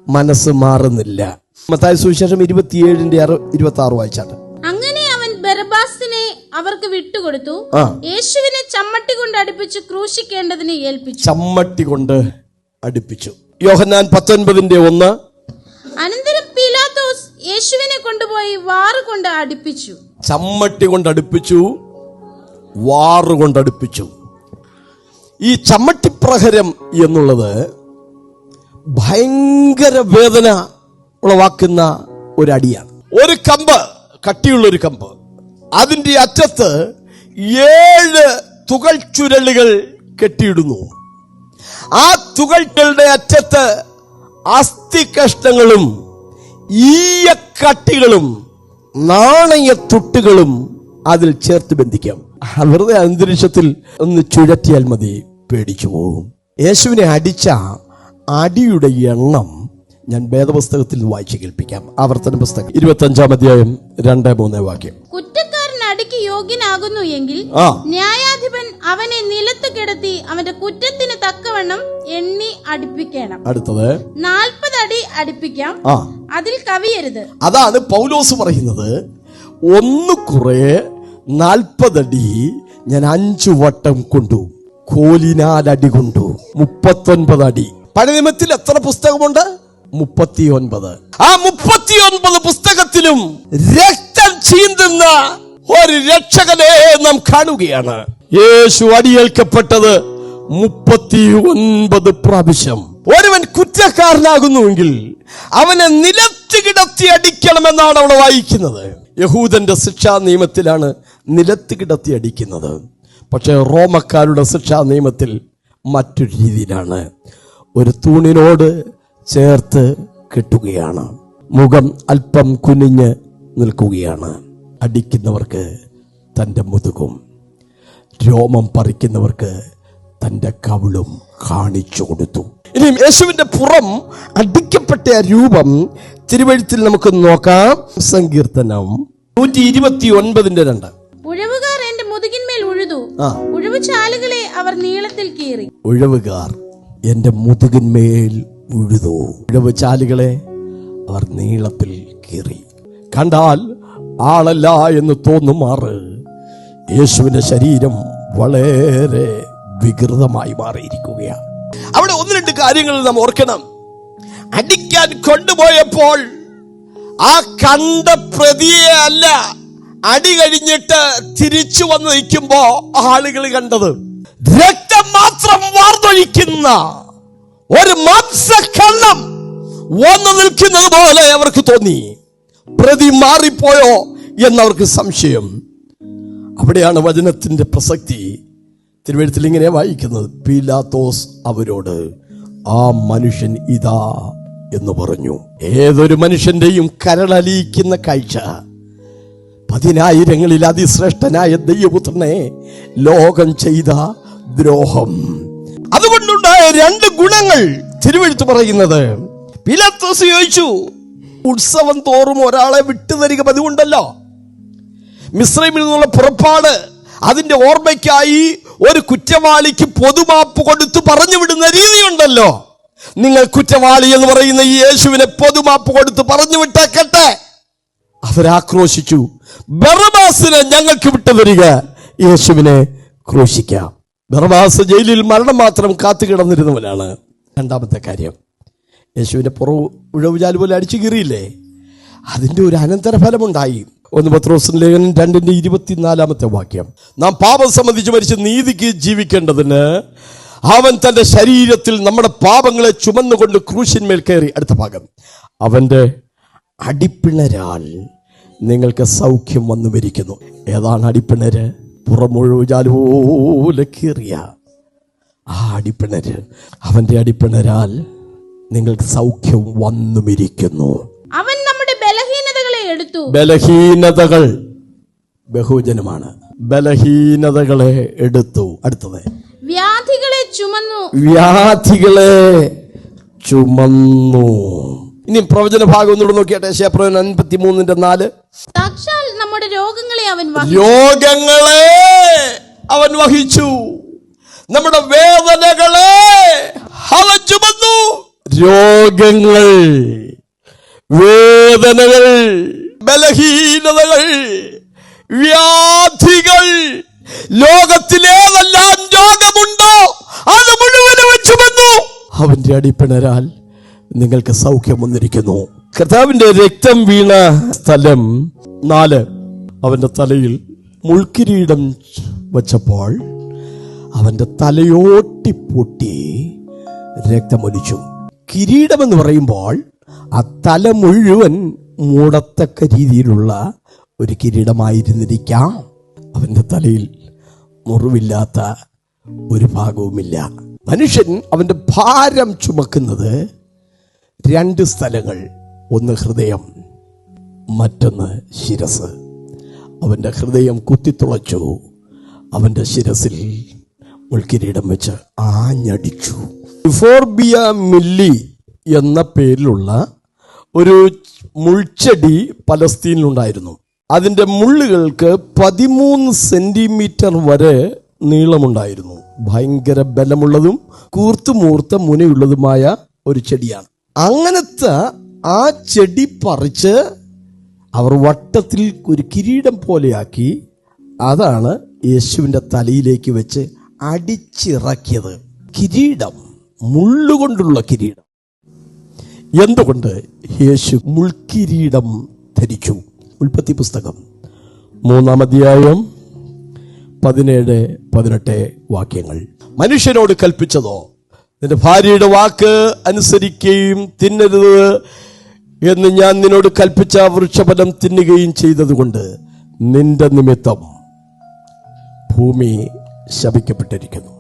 മനസ്സ് മാറുന്നില്ല. മത്തായി സുവിശേഷം 27:26 വായിച്ചാണ്. അങ്ങനെ അവൻ ബറബ്ബാസിനെ അവർക്ക് വിട്ടുകൊടുത്തു, യേശുവിനെ ചമ്മട്ടി കൊണ്ട് അടുപ്പിച്ച് ക്രൂശിക്കേണ്ടതിന് ഏൽപ്പിച്ചു. ചമ്മട്ടി കൊണ്ട് അടുപ്പിച്ചു. യോഹന്നാൻ 19:1. അനന്തരം പീലാത്തോസ് യേശുവിനെ കൊണ്ടുപോയി വാറുകൊണ്ട് അടുപ്പിച്ചു. ചമ്മട്ടി കൊണ്ട് അടുപ്പിച്ചു, വാറുകൊണ്ട് അടുപ്പിച്ചു. ഈ ചമ്മട്ടിപ്രഹരം എന്നുള്ളത് ഭയങ്കര വേദന ഉളവാക്കുന്ന ഒരടിയാണ്. ഒരു കമ്പ്, കട്ടിയുള്ളൊരു കമ്പ്, അതിന്റെ അറ്റത്ത് 7 തുകൽ ചുരുളുകൾ കെട്ടിയിടുന്നു. ആ തുകൾകളുടെ അറ്റത്ത് അസ്ഥി കഷ്ണങ്ങളും ഈയക്കട്ടികളും നാണയത്തുട്ടുകളും അതിൽ ചേർത്ത് ബന്ധിക്കാം. വെറുതെ അന്തരീക്ഷത്തിൽ ഒന്ന് ചുഴറ്റിയാൽ മതി, പേടിച്ചു പോകും. യേശുവിനെ അടിച്ച അടിയുടെ എണ്ണം ഞാൻ വേദപുസ്തകത്തിൽ വായിച്ചു കേൾപ്പിക്കാം. ആവർത്തന പുസ്തകം 25:2-3 കുറ്റക്കാരൻ അടിക്ക് യോഗ്യനാകുന്നു എങ്കിൽ ന്യായാധിപൻ അവനെ നിലത്ത് കിടത്തി അവന്റെ കുറ്റത്തിന് തക്കവണ്ണം എണ്ണി അടുപ്പിക്കണം. അടുത്തത് 40 അടി അടുപ്പിക്കാം, അതിൽ കവിയരുത്. അതാണ് പൗലോസ് പറയുന്നത്. 1 കുറെ 40 അടി ഞാൻ 5 വട്ടം കൊണ്ടു, കോലിനാൽ അടി കൊണ്ടു. 39 അടി. പഴയ നിയമത്തിൽ എത്ര പുസ്തകമുണ്ട്? 39. ആ 39 പുസ്തകത്തിലും രക്തം ചീന്തുന്ന ഒരു രക്ഷകനെ നാം കാണുകയാണ്. യേശു അടിയേൽക്കപ്പെട്ടത് 39 പ്രാവശ്യം. ഒരുവൻ കുറ്റക്കാരനാകുന്നുവെങ്കിൽ അവനെ നിലത്ത് കിടത്തി അടിക്കണമെന്നാണ് അവിടെ വായിക്കുന്നത്. യഹൂദന്റെ ശിക്ഷാ നിയമത്തിലാണ് നിലത്ത് കിടത്തി അടിക്കുന്നത്. പക്ഷെ റോമക്കാരുടെ ശിക്ഷാ നിയമത്തിൽ മറ്റൊരു രീതിയിലാണ്. ഒരു തൂണിനോട് ചേർത്ത് കെട്ടുകയാണ്. മുഖം അല്പം കുനിഞ്ഞ് നിൽക്കുകയാണ്. അടിക്കുന്നവർക്ക് തൻ്റെ മുതുകും, രോമം പറിക്കുന്നവർക്ക് തൻ്റെ കവിളും കാണിച്ചു കൊടുത്തു. ഇനിയും യേശുവിന്റെ പുറം അടിക്കപ്പെട്ട രൂപം തിരുവെഴുത്തിൽ നമുക്ക് നോക്കാം. സങ്കീർത്തനം 129:2. ഉഴവുകാർ എന്റെ മുതുകിന്മേൽ ഉഴുതു, ഉഴവു ചാലുകളെ അവർ നീളത്തിൽ കീറി. ഉഴവുകാർ എന്റെ മുതുകിന്മേൽ ഉഴുതു, ഉഴവ് ചാലുകളെ അവർ നീളത്തിൽ കീറി. കണ്ടാൽ ആളല്ല എന്ന് തോന്നുമാറ് യേശുവിന്റെ ശരീരം വളരെ വികൃതമായി മാറിയിരിക്കുകയാണ്. അവിടെ 1-2 കാര്യങ്ങൾ നാം ഓർക്കണം. അടിക്കാൻ കൊണ്ടുപോയപ്പോൾ ആ കണ്ട പ്രതിയെ അല്ല അടി കഴിഞ്ഞിട്ട് തിരിച്ചു വന്ന് നിൽക്കുമ്പോ ആളുകൾ കണ്ടത് രക്തം മാത്രം വാർന്നൊഴിക്കുന്ന ഒരു മാംസക്കള്ളം വന്നു നിൽക്കുന്നത് പോലെ അവർക്ക് തോന്നി. പ്രതി മാറിപ്പോയോ എന്നവർക്ക് സംശയം. അവിടെയാണ് വചനത്തിന്റെ പ്രസക്തി. തിരുവെഴുത്തിൽ ഇങ്ങനെ വായിക്കുന്നത്, പീലാത്തോസ് അവരോട് ആ മനുഷ്യൻ ഇതാ എന്ന് പറഞ്ഞു. ഏതൊരു മനുഷ്യന്റെയും കരളലിയിക്കുന്ന കാഴ്ച. 10,000-ങ്ങളിൽ അതിശ്രേഷ്ഠനായ ദൈവപുത്രനെ ലോകം ചെയ്ത ദ്രോഹം. അതുകൊണ്ടുണ്ടായ 2 ഗുണങ്ങൾ തിരുവെഴുത്ത് പറയുന്നത്. പീലാത്തോസ് ചോദിച്ചു, ഉത്സവം തോറും ഒരാളെ വിട്ടുതരിക പതിവുണ്ടല്ലോ. മിസ്രൈമിൽ നിന്നുള്ള പുറപ്പാട്, അതിന്റെ ഓർമ്മയ്ക്കായി ഒരു കുറ്റവാളിക്ക് പൊതുമാപ്പ് കൊടുത്തു പറഞ്ഞു വിടുന്ന രീതിയുണ്ടല്ലോ. നിങ്ങൾ കുറ്റവാളി എന്ന് പറയുന്ന ഈ യേശുവിനെ പൊതുമാപ്പ് കൊടുത്ത് പറഞ്ഞു വിട്ടേക്കട്ടെ. അവരാക്രോശിച്ചു, ബറബ്ബാസിനെ ഞങ്ങൾക്ക് വിട്ടുതരിക, യേശുവിനെ ക്രൂശിക്കാം. ബറബ്ബാസ് ജയിലിൽ മരണം മാത്രം കാത്തു കിടന്നിരുന്നവനാണ്. രണ്ടാമത്തെ കാര്യം, യേശുവിന്റെ പുറവ് ഉഴവുചാല് പോലെ അടിച്ചു കീറിയില്ലേ, അതിന്റെ ഒരു അനന്തരഫലമുണ്ടായി. 1 പത്രോസ് ലേഖനം 2:24 നാം പാപം സംബന്ധിച്ച് മരിച്ച് നീതിക്ക് ജീവിക്കേണ്ടതിന് അവൻ തന്റെ ശരീരത്തിൽ നമ്മുടെ പാപങ്ങളെ ചുമന്നുകൊണ്ട് ക്രൂശിന്മേൽ കയറി. അടുത്ത ഭാഗം, അവന്റെ അടിപ്പിണരാൽ നിങ്ങൾക്ക് സൗഖ്യം വന്നു വരിക്കുന്നു. ഏതാണ് അടിപ്പിണര്? പുറമുഴുജാലുപോലെ കീറിയ ആ അടിപ്പിണര്. അവന്റെ അടിപ്പിണരാൽ നിങ്ങൾക്ക് സൗഖ്യം വന്നുമിരിക്കുന്നു. അവൻ നമ്മുടെ ബലഹീനതകളെ എടുത്തു. ബലഹീനതകൾ ബഹുജനമാണ്. ബലഹീനതകളെ എടുത്തു. അടുത്തത്, വ്യാധികളെ ചുമന്നു. വ്യാധികളെ ചുമന്നു. ഇനി പ്രവചന ഭാഗം ഒന്നുകൂടെ നോക്കിയാട്ടെ. യശയ്യാപ്രവചനം 53:4. സാക്ഷാൽ നമ്മുടെ രോഗങ്ങളെ അവൻ വഹിച്ചു, നമ്മുടെ വേദനകളെ അവൻ ചുമന്നു. രോഗങ്ങൾ, വേദനകൾ, ബലഹീനതകൾ, വ്യാധികൾ, ലോകത്തിലേതെല്ലാം രോഗമുണ്ടോ അത് മുഴുവനും ചുമന്നു. അവന്റെ അടിപ്പിണരാൽ നിങ്ങൾക്ക് സൗഖ്യം വന്നിരിക്കുന്നു. കർത്താവിന്റെ രക്തം വീണ സ്ഥലം 4. അവന്റെ തലയിൽ മുൾക്കിരീടം വച്ചപ്പോൾ അവന്റെ തലയോട്ടി പൊട്ടി രക്തമൊലിച്ചു. കിരീടമെന്ന് പറയുമ്പോൾ ആ തല മുഴുവൻ മൂടത്തക്ക രീതിയിലുള്ള ഒരു കിരീടമായിരുന്നിരിക്കാം. അവന്റെ തലയിൽ മുറിവില്ലാത്ത ഒരു ഭാഗവുമില്ല. മനുഷ്യൻ അവന്റെ ഭാരം ചുമക്കുന്നത് 2 സ്ഥലങ്ങൾ. ഒന്ന് ഹൃദയം, മറ്റൊന്ന് ശിരസ്. അവന്റെ ഹൃദയം കുത്തിത്തുളച്ചു. അവന്റെ ശിരസിൽ മുൾക്കിരീടം വെച്ച് ആഞ്ഞടിച്ചു. യുഫോർബിയ മില്ലി എന്ന പേരിലുള്ള ഒരു മുൾച്ചെടി പലസ്തീനിലുണ്ടായിരുന്നു. അതിന്റെ മുള്ളുകൾക്ക് 13 സെന്റിമീറ്റർ വരെ നീളമുണ്ടായിരുന്നു. ഭയങ്കര ബലമുള്ളതും കൂർത്തുമൂർത്ത മുനയുള്ളതുമായ ഒരു ചെടിയാണ്. അങ്ങനത്തെ ആ ചെടി പറിച്ച് അവർ വട്ടത്തിൽ ഒരു കിരീടം പോലെയാക്കി അതാണ് യേശുവിന്റെ തലയിലേക്ക് വെച്ച് അടിച്ചിറക്കിയത്. കിരീടം, മുള്ളുകൊണ്ടുള്ള കിരീടം. എന്തുകൊണ്ട് യേശു മുൾക്കിരീടം ധരിച്ചു? ഉൽപ്പത്തി പുസ്തകം 3-ാം അധ്യായം 17-18 വാക്യങ്ങൾ. മനുഷ്യനോട് കൽപ്പിച്ചതോ, നിന്റെ ഭാര്യയുടെ വാക്ക് അനുസരിക്കുകയും തിന്നരുത് എന്ന് ഞാൻ നിന്നോട് കൽപ്പിച്ച വൃക്ഷഫലം തിന്നുകയും ചെയ്തതുകൊണ്ട് നിന്റെ നിമിത്തം ഭൂമി ശപിക്കപ്പെട്ടിരിക്കുന്നു.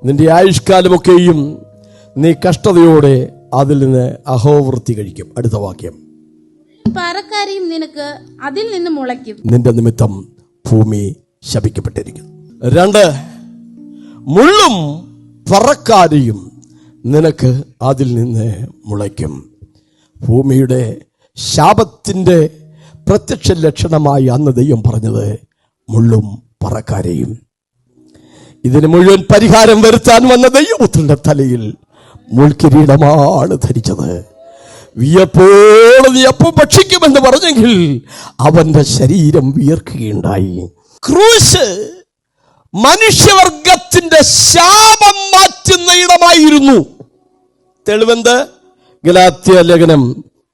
നിന്റെ ആയുഷ്കാലമൊക്കെയും നീ കഷ്ടതയോടെ അതിൽ നിന്ന് അഹോവൃത്തി കഴിക്കും. അടുത്ത വാക്യം, പറക്കാരിയും നിനക്ക് അതിൽ നിന്ന് മുളയ്ക്കും. നിന്റെ നിമിത്തം ഭൂമി ശപിക്കപ്പെട്ടിരിക്കുന്നു. 2, മുള്ളും പറക്കാരിയും നിനക്ക് അതിൽ നിന്ന് മുളയ്ക്കും. ഭൂമിയുടെ ശാപത്തിന്റെ പ്രത്യക്ഷ ലക്ഷണമായി അന്ന് ദൈവം പറഞ്ഞത് മുള്ളും പറക്കാരെയും. ഇതിന് മുഴുവൻ പരിഹാരം വരുത്താൻ വന്ന ദൈവപുത്രന്റെ തലയിൽ മുൾക്കിരീടമാണ് ധരിച്ചത്. വിയപ്പോട് നീ അപ്പം ഭക്ഷിക്കുമെന്ന് പറഞ്ഞെങ്കിൽ അവന്റെ ശരീരം വിയർക്കുകയുണ്ടായി. ക്രൂശ് മനുഷ്യവർഗത്തിന്റെ ശാപം മാറ്റുന്ന ഇടമായിരുന്നു. തെളിവെന്ത്? ഗലാത്യ ലേഖനം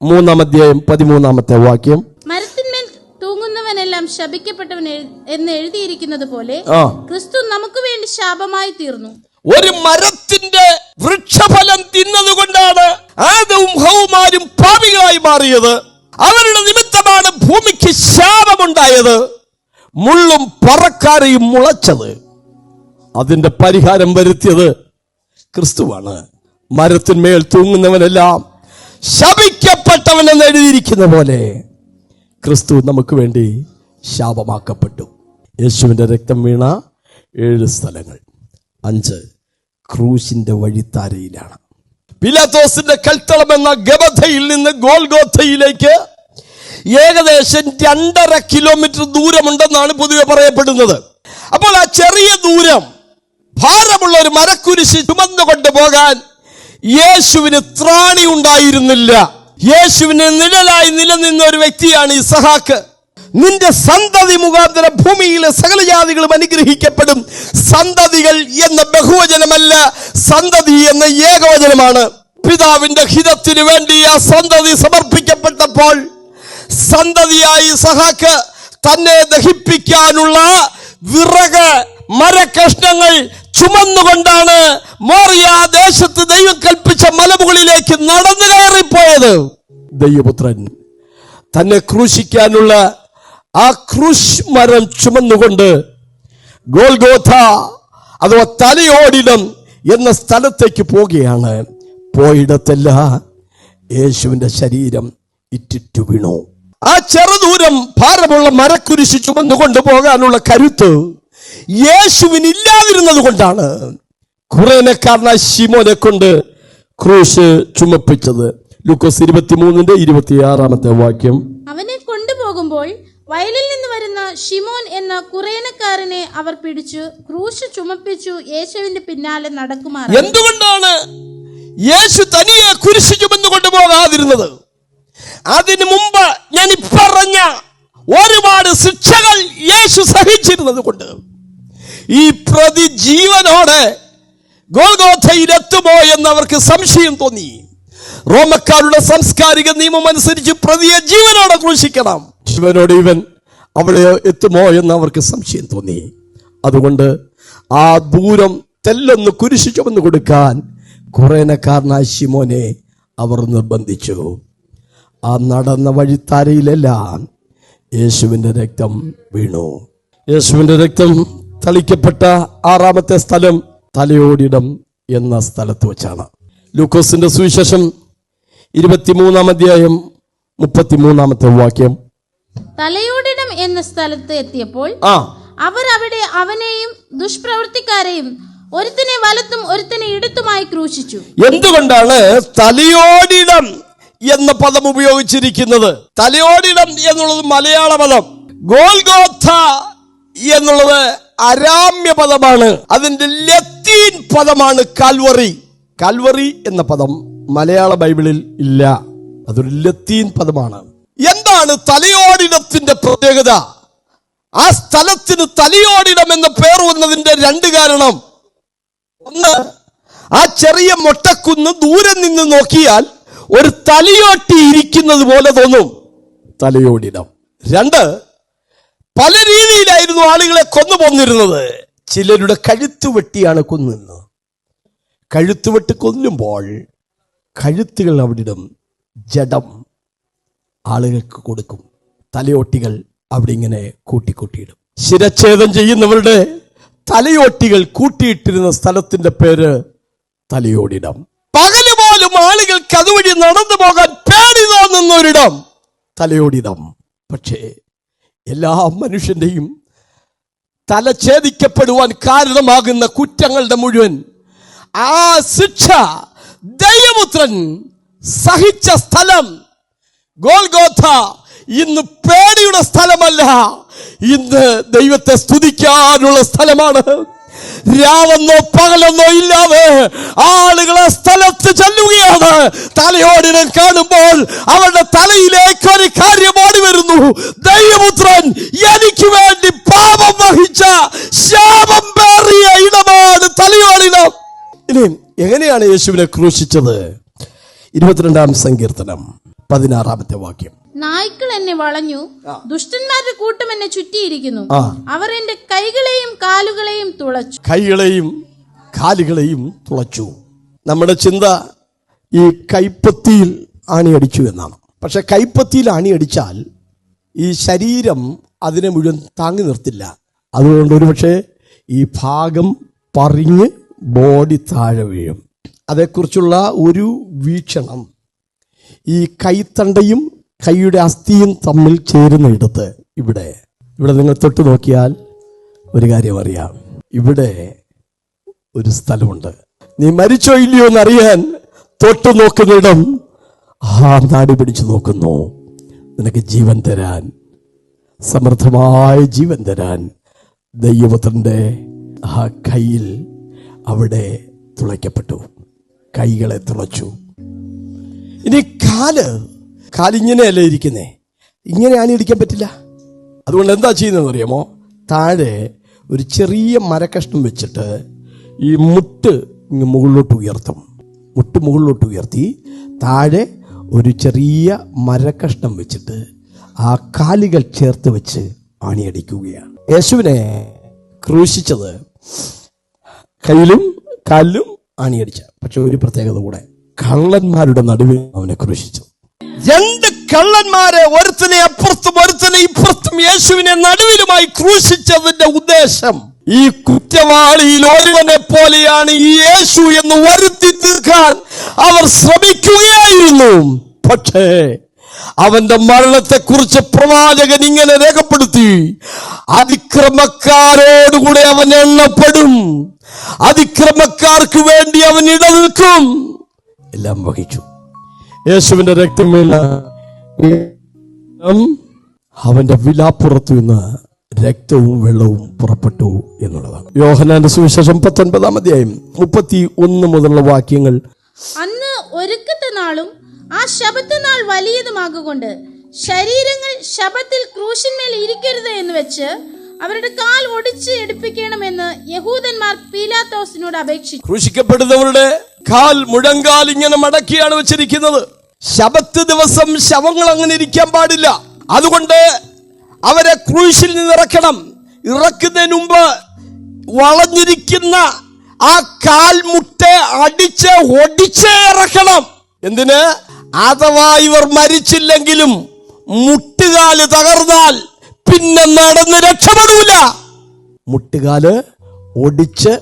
3-ാം അധ്യായം 13-ാമത്തെ വാക്യം. മരത്തിന്മേൽ തൂങ്ങുന്നവനെല്ലാം ശപിക്കപ്പെട്ടവൻ എന്ന് എഴുതിയിരിക്കുന്നത് പോലെ ക്രിസ്തു നമുക്ക് വേണ്ടി ശാപമായി തീർന്നു. ഒരു മരത്തിന്റെ വൃക്ഷഫലം തിന്നതുകൊണ്ടാണ് ആദവും ഹവ്വായും പാപികളായി മാറിയത്. അവരുടെ നിമിത്തമാണ് ഭൂമിക്ക് ശാപമുണ്ടായത്. മുള്ളും പറക്കാരെയും മുളച്ചത്. അതിന്റെ പരിഹാരം വരുത്തിയത് ക്രിസ്തുവാണ്. മരത്തിന്മേൽ തൂങ്ങുന്നവനെല്ലാം ശപിക്കപ്പെട്ടവനെന്ന് എഴുതിയിരിക്കുന്ന പോലെ ക്രിസ്തു നമുക്ക് വേണ്ടി ശാപമാക്കപ്പെട്ടു. യേശുവിന്റെ രക്തം വീണ 7 സ്ഥലങ്ങൾ. 5 ക്രൂശിന്റെ വഴിത്താരയിലാണ്. പിലാത്തോസിന്റെ കൽത്തളം എന്ന ഗബഥയിൽ നിന്ന് ഗോൽഗോഥയിലേക്ക് ഏകദേശം 2.5 കിലോമീറ്റർ ദൂരമുണ്ടെന്നാണ് പൊതുവെ പറയപ്പെടുന്നത്. അപ്പോൾ ആ ചെറിയ ദൂരം ഭാരമുള്ള ഒരു മരക്കുരിശ് ചുമന്നുകൊണ്ട് പോകാൻ യേശുവിന് ത്രാണി ഉണ്ടായിരുന്നില്ല. യേശുവിന് നിഴലായി നിലനിന്ന ഒരു വ്യക്തിയാണ് ഇസഹാക്ക്. നിന്റെ സന്തതി മുഖാന്തരം ഭൂമിയിലെ സകല ജാതികളും അനുഗ്രഹിക്കപ്പെടും. സന്തതികൾ എന്ന ബഹുവചനമല്ല, സന്തതി എന്ന ഏകവചനമാണ്. പിതാവിന്റെ ഹിതത്തിനു വേണ്ടി ആ സന്തതി സമർപ്പിക്കപ്പെട്ടപ്പോൾ സന്തതിയായി ഇസഹാക്ക് തന്നെ ദഹിപ്പിക്കാനുള്ള വിറക്, മരക്കഷ്ണങ്ങൾ ചുമന്നുകൊണ്ടാണ് മോറിയ ദേശത്ത് ദൈവം കൽപ്പിച്ച മലമുകളിലേക്ക് നടന്നു കയറിപ്പോയത്. ദൈവപുത്രൻ തന്നെ ക്രൂശിക്കാനുള്ള ആ ക്രൂശ് മരം ചുമന്നുകൊണ്ട് ഗോൽഗോഥ അഥവാ തലയോടിടം എന്ന സ്ഥലത്തേക്ക് പോവുകയാണ്. പോയിടത്തെല്ലാം യേശുവിന്റെ ശരീരം ഇറ്റിറ്റു വീണു. ആ ചെറുദൂരം ഭാരമുള്ള മരക്കുരിശ് ചുമന്നുകൊണ്ട് പോകാനുള്ള കരുത്ത് യേശുവിന് ഇല്ലാതിരുന്നത് കൊണ്ടാണ് ഖുറേനക്കാരനായ ശിമോനെ കൊണ്ട് ക്രൂശ് ചുമപ്പിച്ചത്. ലൂക്കോസ് 23:26 വാക്യം. അവനെ കൊണ്ടുപോകുമ്പോൾ വയലിൽ നിന്ന് വരുന്ന ശിമോൻ എന്ന കുറേനക്കാരനെ അവർ പിടിച്ചു ക്രൂശ് ചുമപ്പിച്ചു യേശുവിന്റെ പിന്നാലെ നടക്കുമാറ്. എന്തുകൊണ്ടാണ് യേശു തനിയെ കുരിശ് ചുമന്നു കൊണ്ടുപോകാതിരുന്നത്? അതിനു മുമ്പ് ഞാൻ പറഞ്ഞ ഒരുപാട് ശിക്ഷകൾ യേശു സഹിച്ചിരുന്നത് കൊണ്ട് ഈ പ്രതി ജീവനോടെ ഗോൽഗോഥയിലെത്തുമോ എന്ന് അവർക്ക് സംശയം തോന്നി. റോമക്കാരുടെ സാംസ്കാരിക നിയമം അനുസരിച്ച് പ്രതിയെ ജീവനോടെ ക്രൂശിക്കണം. ജീവനോട് ഇവൻ അവിടെ എത്തുമോ എന്ന് അവർക്ക് സംശയം തോന്നി. അതുകൊണ്ട് ആ ദൂരം തെല്ലൊന്ന് കുരിശ് ചുമന്നു കൊടുക്കാൻ ഖുറേനക്കാരനായ ശിമോനെ അവർ നിർബന്ധിച്ചു. ആ നടന്ന വഴിത്താരയിലെല്ലാം യേശുവിന്റെ രക്തം വീണു. യേശുവിന്റെ രക്തം തളിക്കപ്പെട്ട 6ാമത്തെ സ്ഥലം തലയോടിടം എന്ന സ്ഥലത്ത് വെച്ചാണ്. ലൂക്കോസിന്റെ സുവിശേഷം 23:33 വാക്യം. തലയോടിടം എന്ന സ്ഥലത്ത് എത്തിയപ്പോൾ അവർ അവിടെ അവനെയും ദുഷ്പ്രവൃത്തിക്കാരെയും ഒരുത്തനെ വലത്തും ഒരുത്തനെ ഇടത്തുമായി ക്രൂശിച്ചു. എന്തുകൊണ്ടാണ് തലയോടിടം എന്ന പദം ഉപയോഗിച്ചിരിക്കുന്നത്? തലയോടിടം എന്നുള്ളത് മലയാള പദം, ഗോൽഗോഥ എന്നുള്ളത് അരാമ്യ പദമാണ്. അതിന്റെ ലത്തീൻ പദമാണ് കാൽവറി. കാൽവറി എന്ന പദം മലയാള ബൈബിളിൽ ഇല്ല, അതൊരു ലത്തീൻ പദമാണ്. എന്താണ് തലയോടിടത്തിന്റെ പ്രത്യേകത? ആ സ്ഥലത്തിന് തലയോടിടം എന്ന പേർ വന്നതിന്റെ 2 കാരണം. ഒന്ന്, ആ ചെറിയ മൊട്ടക്കുന്ന് ദൂരെ നിന്ന് നോക്കിയാൽ ഒരു തലയോട്ടി ഇരിക്കുന്നത് പോലെ തോന്നും, തലയോടിടം. 2, പല രീതിയിലായിരുന്നു ആളുകളെ കൊന്നുപോന്നിരുന്നത്. ചിലരുടെ കഴുത്ത് വെട്ടിയാണ് കൊന്നിരുന്നത്. കഴുത്ത് വെട്ടി കൊല്ലുമ്പോൾ കഴുത്തുകൾ അവിടിടും, ജഡം ആളുകൾക്ക് കൊടുക്കും, തലയോട്ടികൾ അവിടെ ഇങ്ങനെ കൂട്ടിക്കൂട്ടിയിടും. ശിരച്ഛേദം ചെയ്യുന്നവരുടെ തലയോട്ടികൾ കൂട്ടിയിട്ടിരുന്ന സ്ഥലത്തിന്റെ പേര് തലയോടിടം. പകല് പോലും ആളുകൾക്ക് അതുവഴി നടന്നു പോകാൻ പേടി തോന്നുന്ന ഒരിടം തലയോടിടം. പക്ഷേ എല്ലാ മനുഷ്യന്റെയും തല ഛേദിക്കപ്പെടുവാൻ കാരണമാകുന്ന കുറ്റങ്ങളുടെ മുഴുവൻ ആ ശിക്ഷ ദൈവപുത്രൻ സഹിച്ച സ്ഥലം ഗോൽഗോഥ ഇന്ന് പേടിയുടെ സ്ഥലമല്ല, ഇന്ന് ദൈവത്തെ സ്തുതിക്കാനുള്ള സ്ഥലമാണ്. രാവെന്നോ പകലെന്നോ ഇല്ലാതെ ആളുകളെ സ്ഥലത്ത് ചെല്ലുകയാണ്. തലയോടിനെ കാണുമ്പോൾ അവരുടെ തലയിലേക്ക് ഒരു കാര്യം ഓടി വരുന്നു. ദൈവപുത്രൻ എനിക്ക് വേണ്ടി പാപം വഹിച്ച ശാപം പേറിയ ഇടമാണ് തലയോടിനം. ഇനി എങ്ങനെയാണ് യേശുവിനെ ക്രൂശിച്ചത്? 22-ാം സങ്കീർത്തനം 16-ാമത്തെ വാക്യം. നായ്ക്കൾ എന്നെ വളഞ്ഞു, ദുഷ്ടന്മാരുടെ കൂട്ടം എന്നെ ചുറ്റിയിരിക്കുന്നു. അവർ എന്റെ കൈകളെയും കാലുകളെയും തുളച്ചു. കൈകളെയും കാലുകളെയും തുളച്ചു. നമ്മുടെ ചിന്ത ഈ കൈപ്പത്തിയിൽ ആണിയടിച്ചു എന്നാണ്. പക്ഷെ കൈപ്പത്തിയിൽ ആണിയടിച്ചാൽ ഈ ശരീരം അതിനെ മുഴുവൻ താങ്ങി നിർത്തില്ല. അതുകൊണ്ട് ഒരുപക്ഷെ ഈ ഭാഗം പറിഞ്ഞ് ബോഡി താഴെ വീഴും. അതേക്കുറിച്ചുള്ള ഒരു വീക്ഷണം ഈ കൈത്തണ്ടയും കൈയുടെ അസ്ഥിയും തമ്മിൽ ചേരുന്ന ഇടത്ത് ഇവിടെ നിങ്ങൾ തൊട്ട് നോക്കിയാൽ ഒരു കാര്യം അറിയാം. ഇവിടെ ഒരു സ്ഥലമുണ്ട്. നീ മരിച്ചോ ഇല്ലയോ എന്നറിയാൻ തൊട്ട് നോക്കുന്നിടം ആ നാടി പിടിച്ചു നോക്കുന്നു. നിനക്ക് ജീവൻ തരാൻ, സമൃദ്ധമായ ജീവൻ തരാൻ ദൈവപുത്രന്റെ ആ കയ്യിൽ അവിടെ തുളയ്ക്കപ്പെട്ടു. കൈകളെ തുളച്ചു. ഇനി കാലിങ്ങനെയല്ലേ ഇരിക്കുന്നേ, ഇങ്ങനെ ആണിയടിക്കാൻ പറ്റില്ല. അതുകൊണ്ട് എന്താ ചെയ്യുന്നതെന്ന് അറിയാമോ? താഴെ ഒരു ചെറിയ മരക്കഷ്ണം വെച്ചിട്ട് ഈ മുട്ട് മുകളിലോട്ട് ഉയർത്തും. മുട്ട് മുകളിലോട്ട് ഉയർത്തി താഴെ ഒരു ചെറിയ മരക്കഷ്ണം വെച്ചിട്ട് ആ കാലുകൾ ചേർത്ത് വെച്ച് ആണിയടിക്കുകയാണ്. യേശുവിനെ ക്രൂശിച്ചത് കയ്യിലും കാലിലും ആണിയടിച്ച. പക്ഷെ ഒരു പ്രത്യേകത കൂടെ, കള്ളന്മാരുടെ നടുവിൽ അവനെ ക്രൂശിച്ചു. രണ്ട് കള്ളന്മാരെ, ഒരുത്തനെ അപ്പുറത്തും ഒരുത്തനെ ഇപ്പുറത്തും യേശുവിനെ നടുവിലുമായി ക്രൂശിച്ചതിന്റെ ഉദ്ദേശം, ഈ കുറ്റവാളിയിൽ ഒരുവനെ പോലെയാണ് ഈ യേശു എന്ന് വരുത്തി തീർക്കാൻ അവർ ശ്രമിക്കുകയായിരുന്നു. പക്ഷേ അവന്റെ മരണത്തെക്കുറിച്ച് പ്രവാചകൻ ഇങ്ങനെ രേഖപ്പെടുത്തി: അതിക്രമക്കാരോടുകൂടെ അവൻ എണ്ണപ്പെടും, അതിക്രമക്കാർക്ക് വേണ്ടി അവൻ ഇടനിൽക്കും. എല്ലാം വഹിച്ചു. യേശുവിന്റെ രക്തമേൽ അവന്റെ വിലാപ്പുറത്തു നിന്ന് രക്തവും വെള്ളവും പുറപ്പെട്ടു എന്നുള്ളതാണ്. യോഹന്നാന്റെ സുവിശേഷം 19-ാം അധ്യായം 31 മുതലുള്ള വാക്യങ്ങൾ. അന്ന് ഒരുക്കത്തെ നാളും ആ ശബത്ത് നാൾ വലിയതുമാകൊണ്ട് ശരീരങ്ങൾ ശബത്തിൽ ക്രൂശിന്മേൽ ഇരിക്കരുത് എന്ന് വെച്ച് അവരുടെ കാൽ ഒടിച്ച് എടുപ്പിക്കണമെന്ന് യഹൂദന്മാർ പീലാത്തോസിനോട് അപേക്ഷിച്ചു. ക്രൂശിക്കപ്പെടുന്നവരുടെ കാൽ, മുഴങ്കാൽ ഇങ്ങനെ മടക്കിയാണ് വെച്ചിരിക്കുന്നത്. ശബത്ത് ദിവസം ശവങ്ങൾ അങ്ങനെ ഇരിക്കാൻ പാടില്ല. അതുകൊണ്ട് അവരെ ക്രൂശിൽ നിന്ന് ഇറക്കണം. ഇറക്കുന്നതിന് മുമ്പ് വളഞ്ഞിരിക്കുന്ന ആ കാൽമുട്ടെ അടിച്ച് ഒടിച്ച് ഇറക്കണം. എന്തിന്? അഥവാ ഇവർ മരിച്ചില്ലെങ്കിലും മുട്ടുകാല് തകർന്നാൽ പിന്നെ നടന്ന് രക്ഷപ്പെടൂല. മുട്ടുകാല് ഒടിച്ച്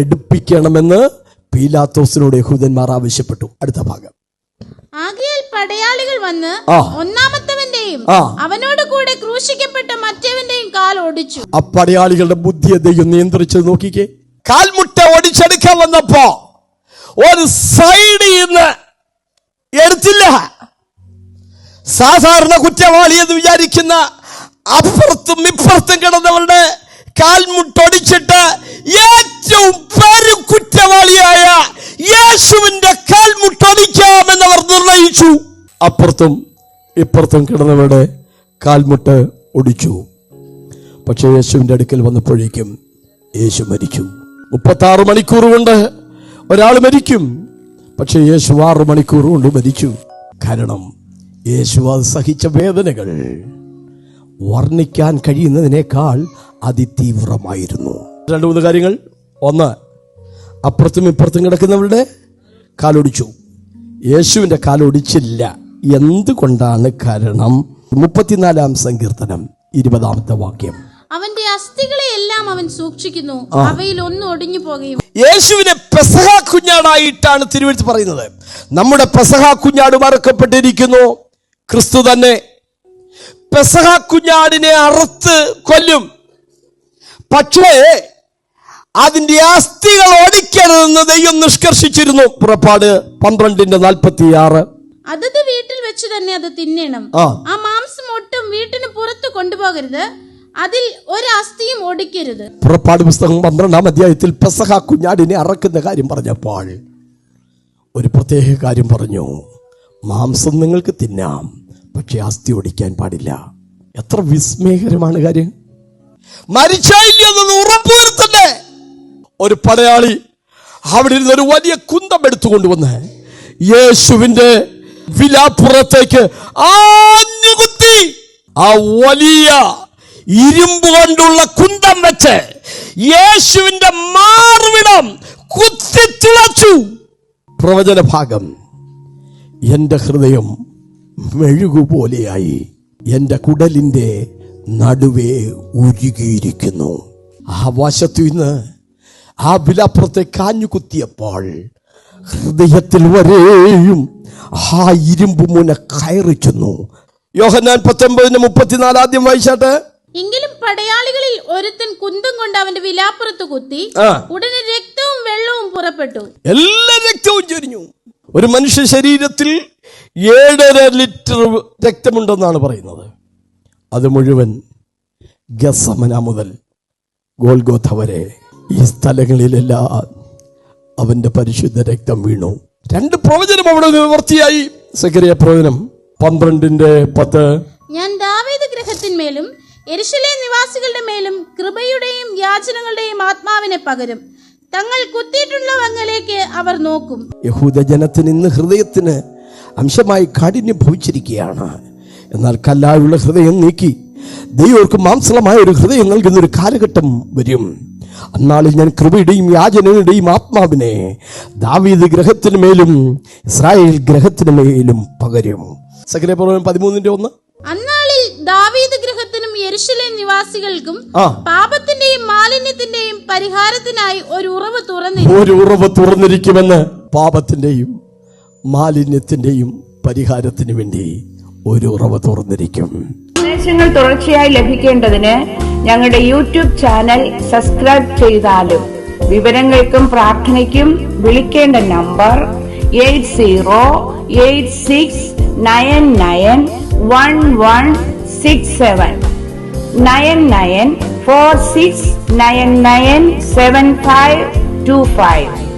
എടുപ്പിക്കണമെന്ന് പീലാത്തോസിനോട് യഹൂദന്മാർ ആവശ്യപ്പെട്ടു. അടുത്ത ഭാഗം. ആകയാൽ പടയാളികൾ വന്ന് ഒന്നാമത്തവന്റെയും അവനോട് കൂടെ ക്രൂശിക്കപ്പെട്ട മറ്റവന്റെയും കാൽ ഒടിച്ചു. ആ പടയാളികളുടെ ബുദ്ധിയെ ദൈവം നിയന്ത്രിച്ചത് നോക്കിക്കേ. കാൽമുട്ട ഒടിച്ചെടുക്കാൻ വന്നപ്പോ ഒരു സൈഡിൽ നിന്ന് എടുത്തില്ല. സാധാരണ കുറ്റവാളി എന്ന് വിചാരിക്കുന്ന അപ്പുറത്തും ഇപ്പുറത്തും കിടന്നവരുടെ കാൽമുട്ടൊടിച്ചിട്ട് ഏറ്റവും പെരും കുറ്റവാളിയായ യേശുവിന്റെ കാൽമുട്ടൊടിക്കാമെന്നവർ നിർണയിച്ചു. അപ്പുറത്തും ഇപ്പുറത്തും കിടന്നവരുടെ കാൽമുട്ട് ഒടിച്ചു. പക്ഷെ യേശുവിന്റെ അടുക്കൽ വന്നപ്പോഴേക്കും യേശു മരിച്ചു. 36 മണിക്കൂർ കൊണ്ട് ഒരാൾ മരിക്കും, പക്ഷെ യേശു 6 മണിക്കൂർ കൊണ്ട് മരിച്ചു. കാരണം യേശു അത് സഹിച്ച വേദനകൾ വർണ്ണിക്കാൻ കഴിയുന്നതിനേക്കാൾ അതിതീവ്രമായിരുന്നു. 2-3 കാര്യങ്ങൾ. ഒന്ന്, അപ്പുറത്തും ഇപ്പുറത്തും കിടക്കുന്നവരുടെ കാലൊടിച്ചു. യേശുവിന്റെ കാലൊടിച്ചില്ല. എന്തുകൊണ്ടാണ്? കാരണം 34-ാം സങ്കീർത്തനം 20-ാമത്തെ വാക്യം. അവന്റെ അസ്ഥികളെ എല്ലാം അവൻ സൂക്ഷിക്കുന്നു, അവയിൽ ഒന്നും ഒടിഞ്ഞു പോകുകയും. യേശുവിനെ പെസഹ കുഞ്ഞാടായിട്ടാണ് തിരുവെഴുത്ത് പറയുന്നത്. നമ്മുടെ പെസഹ കുഞ്ഞാട് മറക്കപ്പെട്ടിരിക്കുന്നു. ക്രിസ്തു തന്നെ പെസഹ കുഞ്ഞാടിനെ അറുത്ത് കൊല്ലും. പക്ഷേ അതിന്റെ അസ്ഥികൾ ഒടിക്കരുതെന്ന് ദൈവം നിഷ്കർഷിച്ചിരുന്നു. പുറപ്പാട് 12:46. അതത് വീട്ടിൽ വെച്ച് തന്നെ അത് തിന്നണം. ആ മാംസം ഒട്ടും വീട്ടിന് പുറത്ത് കൊണ്ടുപോകരുത്, അതിൽ ഒരു അസ്ഥിയും ഒടിക്കരുത്. പുറപ്പാട് പുസ്തകം 12-ാം അധ്യായത്തിൽ പെസഹ കുഞ്ഞാടിനെ അറക്കുന്ന കാര്യം പറഞ്ഞപ്പോൾ ഒരു പ്രത്യേക കാര്യം പറഞ്ഞു. മാംസം നിങ്ങൾക്ക് തിന്നാം, പക്ഷെ അസ്ഥി ഒടിക്കാൻ പാടില്ല. എത്ര വിസ്മയകരമാണ് കാര്യം! മരിച്ചില്ലെന്ന് ഉറപ്പുവരുത്തണ്ടേ? ഒരു പടയാളി അവിടെ ഇരുന്ന് ഒരു വലിയ കുന്തം എടുത്തുകൊണ്ടുവന്ന് യേശുവിന്റെ വിലാപ്പുറത്തേക്ക് ആഞ്ഞുകുത്തി. ആ വലിയ ഇരുമ്പ് കൊണ്ടുള്ള കുന്തം വെച്ച് യേശുവിന്റെ മാർവിടം കുത്തിത്തുളച്ചു. പ്രവചന ഭാഗം: എന്റെ ഹൃദയം മെഴുകുപോലെയായി, എന്റെ കുടലിന്റെ നടുവേ ഉരുകിയിരിക്കുന്നു. ആ വശത്തു നിന്ന് ആ വിലാപ്പുറത്തെ കാഞ്ഞു കുത്തിയപ്പോൾ ഹൃദയത്തിൽ വരെയും ആ ഇരുമ്പ് മുന കയറി ചെന്നു. യോഹന്നാൻ 19:34 ആദ്യം വായിച്ചാട്ടെ. എങ്കിലും പടയാളികളിൽ ഒരുത്തൻ കുന്തം കൊണ്ട് അവന്റെ വിലാപ്പുറത്ത് കുത്തി, ഉടനെ രക്തവും വെള്ളവും പുറപ്പെട്ടു. എല്ലാ രക്തവും ചൊരിഞ്ഞു. ഒരു മനുഷ്യ ശരീരത്തിൽ 7.5 ലിറ്റർ രക്തമുണ്ടെന്നാണ് പറയുന്നത്. അത് മുഴുവൻ ഗസമന മുതൽ ഗോൽഗോഥ വരെ ഈ സ്ഥലങ്ങളിലെല്ലാം അവന്റെ പരിശുദ്ധ രക്തം വീണു. 2 പ്രവചനം അവിടെ നിവർത്തിയായി. സഖറിയ പ്രവചനം 12:10. ഞാൻ ദാവീദ് ഗൃഹത്തിന്മേലും യെരൂശലേം നിവാസികളുടെ മേലും കൃപയുടെയും യാചനകളുടെയും ആത്മാവിനെ പകരും, തങ്ങൾ കുത്തിയിട്ടുള്ളവങ്ങളിലേക്ക് അവർ നോക്കും. യഹൂദ ജനത്തിന് ഇന്ന് ഹൃദയത്തിന് അംശമായി കാഠിന്യം ഭവിച്ചിരിക്കുകയാണ്. എന്നാൽ കല്ലായുള്ള ഹൃദയം നീക്കി ദൈവർക്ക് മാംസളമായ ഒരു ഹൃദയം നൽകുന്ന ഒരു കാലഘട്ടം വരും. അന്നാളിൽ ഞാൻ കൃപയുടെയും യാചനയുടെയും ആത്മാവിനെ ദാവീദ് ഗൃഹത്തിന് മേലും ഇസ്രായേൽ ഗൃഹത്തിന് മേലും പകരും. സക്കറിയ 13:1. അന്നാളിൽ ദാവീദ് ഗൃഹത്തിനും യെരൂശലേം നിവാസികൾക്കും പാപത്തിന്റെയും മാലിന്യത്തിന്റെയും പരിഹാരത്തിനായി ഒരു ഉറവ് തുറന്നിരിക്കുമെന്ന്. പാപത്തിന്റെയും മാലിന്യത്തിന്റെയും പരിഹാരത്തിന് വേണ്ടി ഒരു ഉറവ് തുറന്നിരിക്കും. സന്ദേശങ്ങൾ തുടർച്ചയായി ലഭിക്കേണ്ടതിന് ഞങ്ങളുടെ യൂട്യൂബ് ചാനൽ സബ്സ്ക്രൈബ് ചെയ്താലും വിവരങ്ങൾക്കും പ്രാർത്ഥനയ്ക്കും വിളിക്കേണ്ട നമ്പർ 8086991167 9946997525.